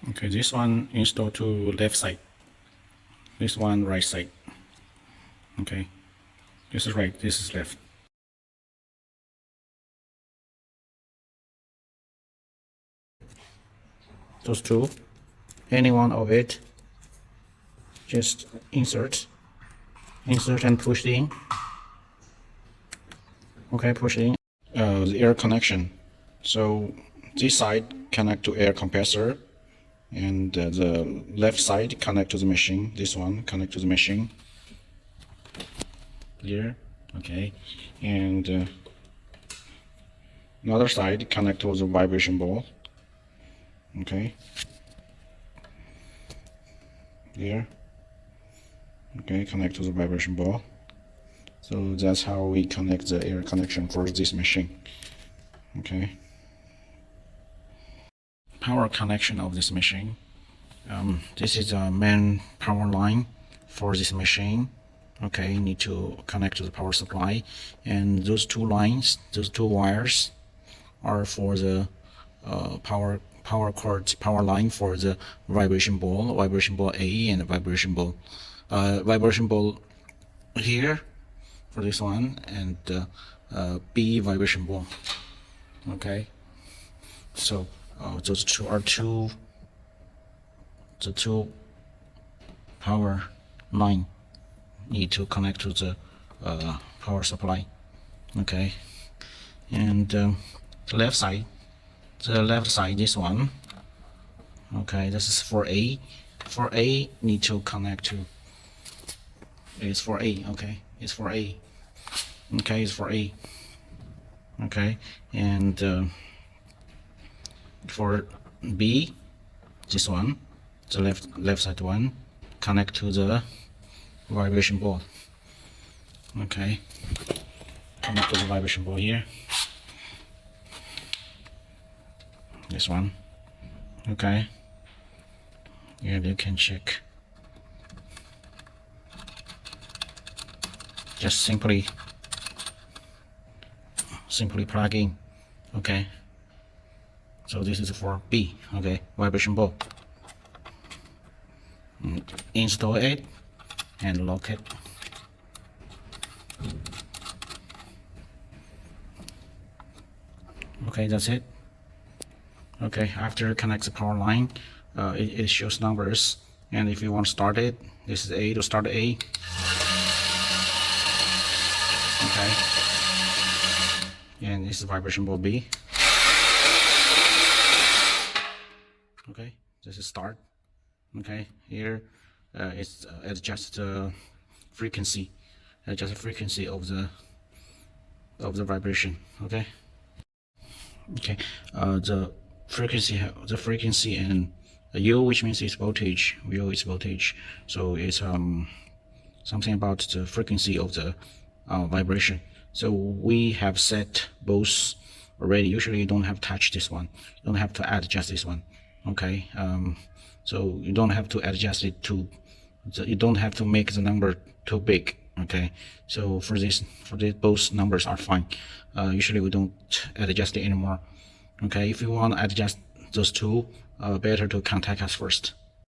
Okay, this one install to left side, this one right side. Okay, this is right, this is left. Those two, any one of it, just insert and push in. Okay, push in. The air connection. So this side connect to air compressor, and the left side connect to the machine. This one connect to the machine. Clear? Okay, and another side connect to the vibration ball. Okay. Here. Okay, connect to the vibration ball. So that's how we connect the air connection for this machine. Okay. Power connection of this machine. This is a main power line for this machine. Okay, need to connect to the power supply, and those two lines, those two wires, are for the power line for the vibration ball A, and vibration ball here for this one, and B vibration ball. Okay, so those two are the two power line need to connect to the power supply. Okay, and the left side, this one. Okay, this is for A. For A, need to connect to. It's for A. Okay, it's for A. Okay, it's for A. Okay, and for B, this one, the left side one, connect to the vibration ball. Okay, connect to the vibration ball here. This one. Okay, and you can check. Just simply plug in. Okay, so this is for B. Okay, vibration ball. Install it and lock it. Okay, that's it. Okay, after connect the power line, it shows numbers, and if you want to start it, this is A to start A. Okay, and this is vibration ball B. Okay, this is start. Okay, here it's adjust the frequency, of the vibration. Okay. Okay, the frequency and U, which means it's voltage. U is voltage, so it's something about the frequency of the vibration. So we have set both already. Usually you don't have to touch this one. You don't have to adjust this one. Okay, so you don't have to adjust it to. You don't have to make the number too big. Okay, so for this both numbers are fine. Usually we don't adjust it anymore. Okay, if you want to adjust those two, better to contact us first.